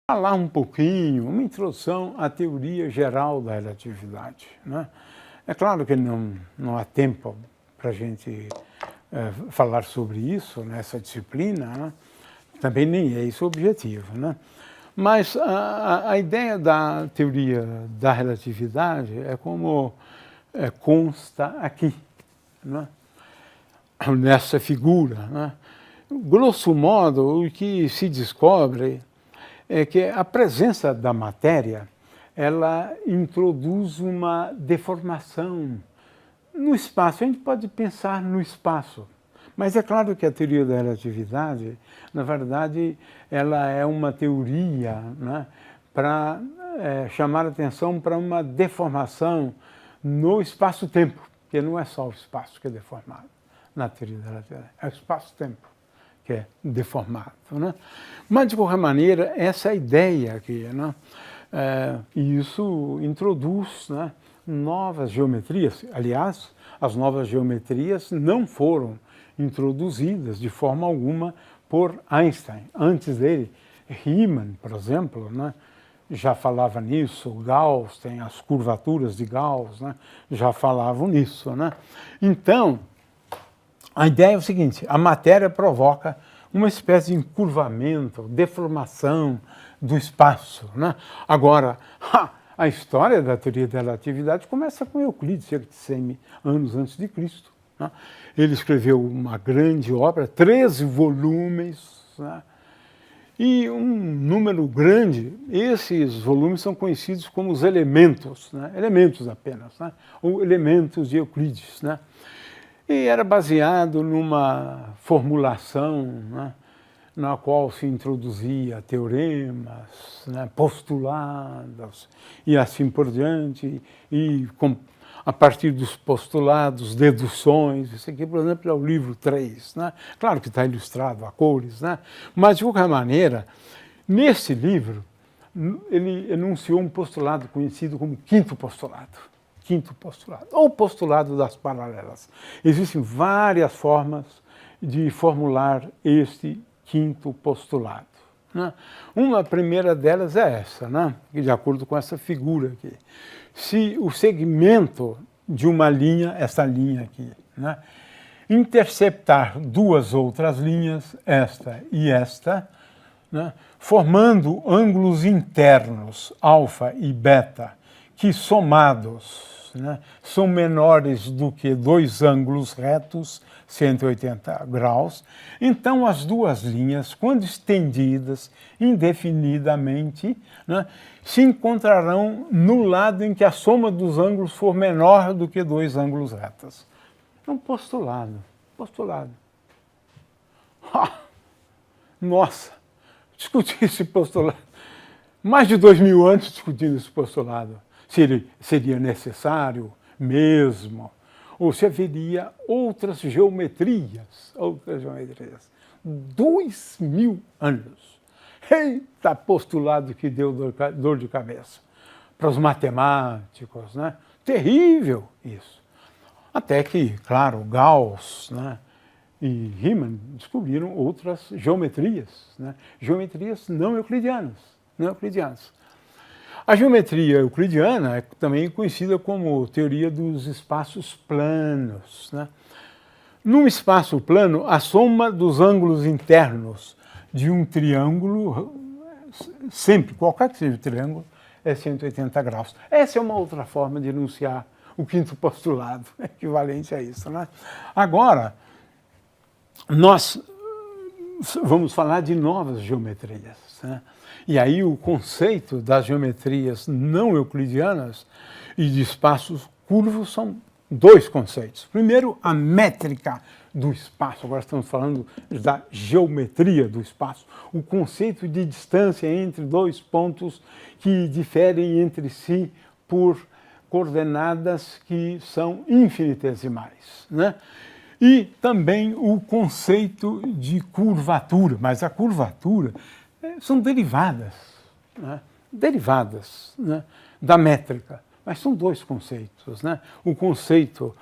falar um pouquinho, uma introdução à teoria geral da relatividade, né? É claro que não há tempo para a gente falar sobre isso nessa disciplina, né? Também nem é esse o objetivo, né? Mas a ideia da teoria da relatividade é como consta aqui, né? Nessa figura, né? Grosso modo, o que se descobre é que a presença da matéria, ela introduz uma deformação no espaço. A gente pode pensar no espaço, mas é claro que a teoria da relatividade, na verdade, ela é uma teoria, né, para chamar a atenção para uma deformação no espaço-tempo, porque não é só o espaço que é deformado na teoria da relatividade, é o espaço-tempo que é deformado, né? Mas, de qualquer maneira, essa é a ideia aqui, né? E isso introduz, né, novas geometrias. Aliás, as novas geometrias não foram introduzidas de forma alguma por Einstein. Antes dele, Riemann, por exemplo, né, já falava nisso, Gauss, tem as curvaturas de Gauss, né, já falavam nisso, né? Então, a ideia é o seguinte: a matéria provoca uma espécie de encurvamento, deformação do espaço, né? Agora, a história da teoria da relatividade começa com Euclides, cerca de 100 anos antes de Cristo, né? Ele escreveu uma grande obra, 13 volumes, né? E um número grande, esses volumes são conhecidos como os elementos, né? Elementos apenas, né? Ou elementos de Euclides, né? E era baseado numa formulação, né, na qual se introduzia teoremas, né, postulados e assim por diante, e a partir dos postulados, deduções. Isso aqui, por exemplo, é o livro 3, né? Claro que está ilustrado a cores, né? Mas, de qualquer maneira, nesse livro, ele enunciou um postulado conhecido como quinto postulado, ou postulado das paralelas. Existem várias formas de formular este quinto postulado, né? Uma primeira delas é essa, né? De acordo com essa figura aqui. Se o segmento de uma linha, essa linha aqui, né, interceptar duas outras linhas, esta e esta, né, formando ângulos internos, alfa e beta, que somados, né, são menores do que dois ângulos retos, 180 graus, então as duas linhas, quando estendidas indefinidamente, né, se encontrarão no lado em que a soma dos ângulos for menor do que dois ângulos retos. É um postulado. Nossa, discuti esse postulado. Mais de 2000 anos discutindo esse postulado. Se ele seria necessário mesmo, ou se haveria outras geometrias. 2000 anos. Eita, postulado que deu dor de cabeça para os matemáticos, né? Terrível isso. Até que, claro, Gauss, né, e Riemann descobriram outras geometrias, né? Geometrias não euclidianas. A geometria euclidiana é também conhecida como teoria dos espaços planos, né? Num espaço plano, a soma dos ângulos internos de um triângulo, sempre, qualquer que seja o triângulo, é 180 graus. Essa é uma outra forma de enunciar o quinto postulado, equivalente a isso, né? Agora, nós vamos falar de novas geometrias, né? E aí o conceito das geometrias não euclidianas e de espaços curvos são dois conceitos. Primeiro, a métrica do espaço. Agora estamos falando da geometria do espaço. O conceito de distância entre dois pontos que diferem entre si por coordenadas que são infinitesimais, né? E também o conceito de curvatura. Mas a curvatura são derivadas, né? Da métrica, mas são dois conceitos, né? O conceito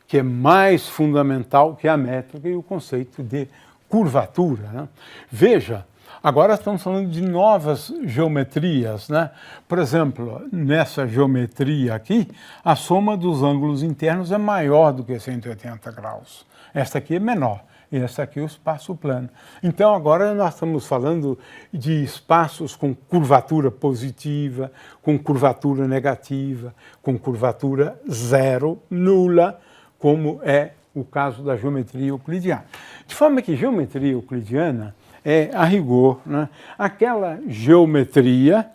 que é mais fundamental que a métrica e o conceito de curvatura, né? Veja Agora estamos falando de novas geometrias, né? Por exemplo, nessa geometria aqui, a soma dos ângulos internos é maior do que 180 graus. Esta aqui é menor, e esta aqui é o espaço plano. Então agora nós estamos falando de espaços com curvatura positiva, com curvatura negativa, com curvatura zero, nula, como é o caso da geometria euclidiana. De forma que geometria euclidiana é, a rigor, né, aquela geometria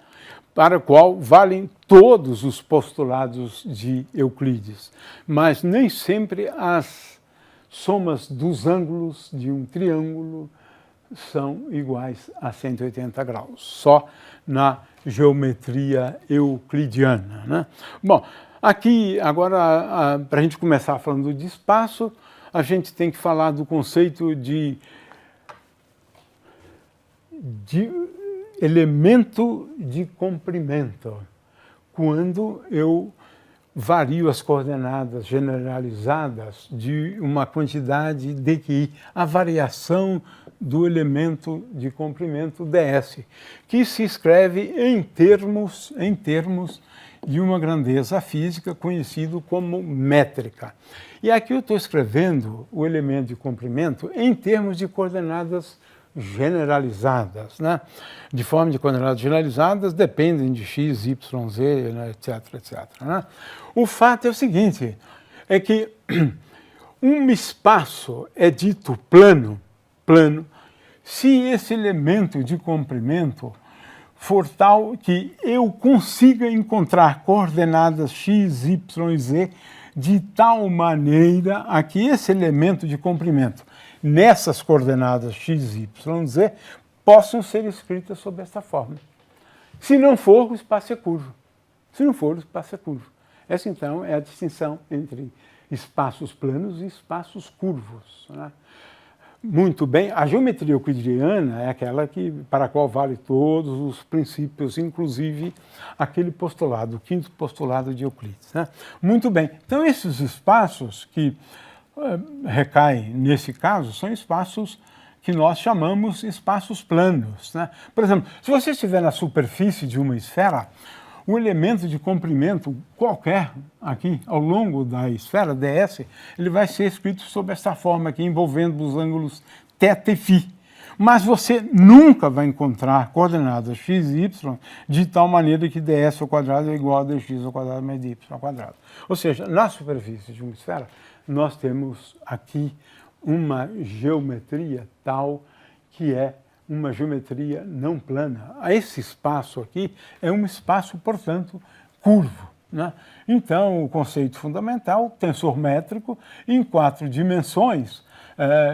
para a qual valem todos os postulados de Euclides, mas nem sempre as somas dos ângulos de um triângulo são iguais a 180 graus, só na geometria euclidiana, né? Bom, aqui agora, para a gente começar falando de espaço, a gente tem que falar do conceito de elemento de comprimento, quando eu vario as coordenadas generalizadas de uma quantidade dqi, a variação do elemento de comprimento ds, que se escreve em termos de uma grandeza física conhecido como métrica. E aqui eu estou escrevendo o elemento de comprimento em termos de coordenadas generalizadas, né? De forma de coordenadas generalizadas dependem de x, y, z, né, etc, etc. Né? O fato é o seguinte, é que um espaço é dito plano, se esse elemento de comprimento for tal que eu consiga encontrar coordenadas x, y e z de tal maneira a que esse elemento de comprimento nessas coordenadas x, y, z possam ser escritas sob esta forma. Se não for, o espaço é curvo. Se não for, o espaço é curvo. Essa, então, é a distinção entre espaços planos e espaços curvos, né? Muito bem, a geometria euclidiana é aquela para a qual vale todos os princípios, inclusive aquele postulado, o quinto postulado de Euclides, né? Muito bem, então esses espaços que recaem nesse caso são espaços que nós chamamos espaços planos, né? Por exemplo, se você estiver na superfície de uma esfera, o elemento de comprimento qualquer aqui ao longo da esfera ds, ele vai ser escrito sob esta forma aqui, envolvendo os ângulos θ e φ. Mas você nunca vai encontrar coordenadas x e y de tal maneira que ds ao quadrado é igual a dx ao quadrado mais dy ao quadrado. Ou seja, na superfície de uma esfera, nós temos aqui uma geometria tal que é uma geometria não plana. Esse espaço aqui é um espaço, portanto, curvo, né? Então, o conceito fundamental, tensor métrico, em 4 dimensões,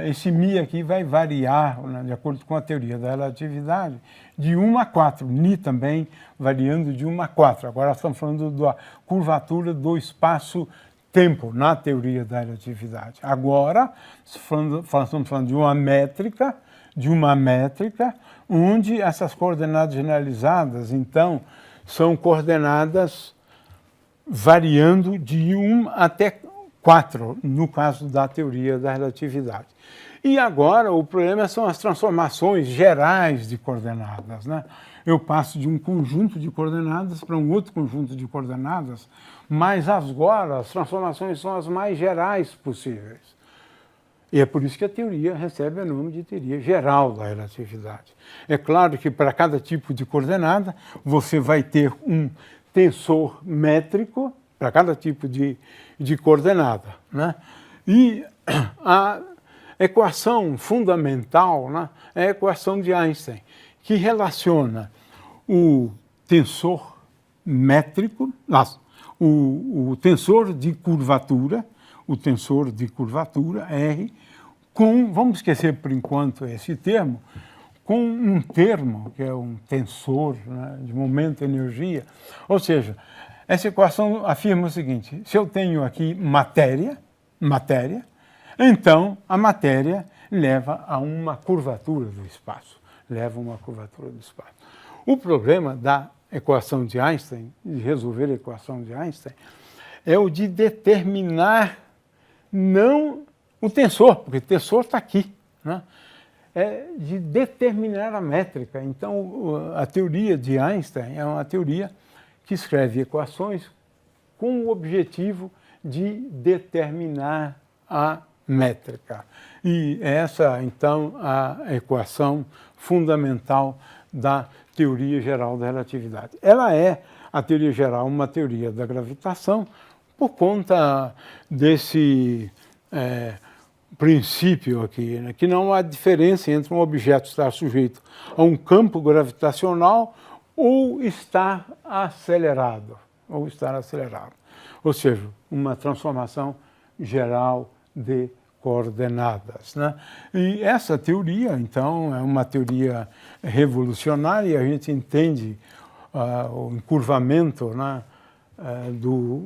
esse μ aqui vai variar, né, de acordo com a teoria da relatividade, de 1 a 4, μ também variando de 1 a 4. Agora estamos falando da curvatura do espaço-tempo na teoria da relatividade. Agora, estamos falando de uma métrica, onde essas coordenadas generalizadas, então, são coordenadas variando de 1 até 4, no caso da teoria da relatividade. E agora o problema são as transformações gerais de coordenadas, né? Eu passo de um conjunto de coordenadas para um outro conjunto de coordenadas, mas agora as transformações são as mais gerais possíveis. E é por isso que a teoria recebe o nome de teoria geral da relatividade. É claro que para cada tipo de coordenada você vai ter um tensor métrico para cada tipo de coordenada, né? E a equação fundamental, né, é a equação de Einstein, que relaciona o tensor métrico, o tensor de curvatura, R, com, vamos esquecer por enquanto esse termo, com um termo, que é um tensor, né, de momento-energia. Ou seja, essa equação afirma o seguinte: se eu tenho aqui matéria, então a matéria leva a uma curvatura do espaço. O problema da equação de Einstein, de resolver a equação de Einstein, é o de determinar não o tensor, porque o tensor está aqui, né? é de determinar a métrica. Então, a teoria de Einstein é uma teoria que escreve equações com o objetivo de determinar a métrica. E essa, então, a equação fundamental da teoria geral da relatividade. Ela é, a teoria geral, uma teoria da gravitação por conta desse princípio aqui, né, que não há diferença entre um objeto estar sujeito a um campo gravitacional ou estar acelerado. Ou seja, uma transformação geral de coordenadas, né? E essa teoria, então, é uma teoria revolucionária. A gente entende o encurvamento, né,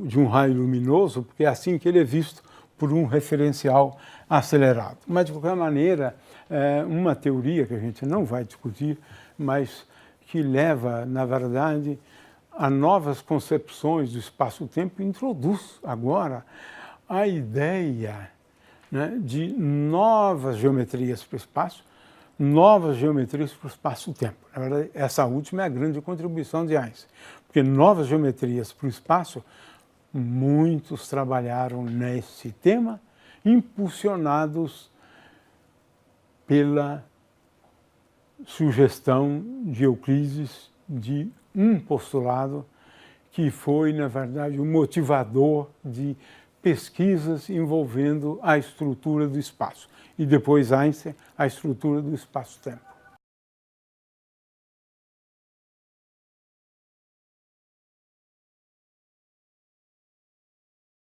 de um raio luminoso, porque é assim que ele é visto por um referencial acelerado. Mas, de qualquer maneira, é uma teoria que a gente não vai discutir, mas que leva, na verdade, a novas concepções do espaço-tempo, introduz agora a ideia, né, de novas geometrias para o espaço, novas geometrias para o espaço-tempo. Na verdade, essa última é a grande contribuição de Einstein, porque novas geometrias para o espaço, muitos trabalharam nesse tema, impulsionados pela sugestão de Euclides de um postulado que foi, na verdade, o motivador de pesquisas envolvendo a estrutura do espaço. E depois Einstein, a estrutura do espaço-tempo.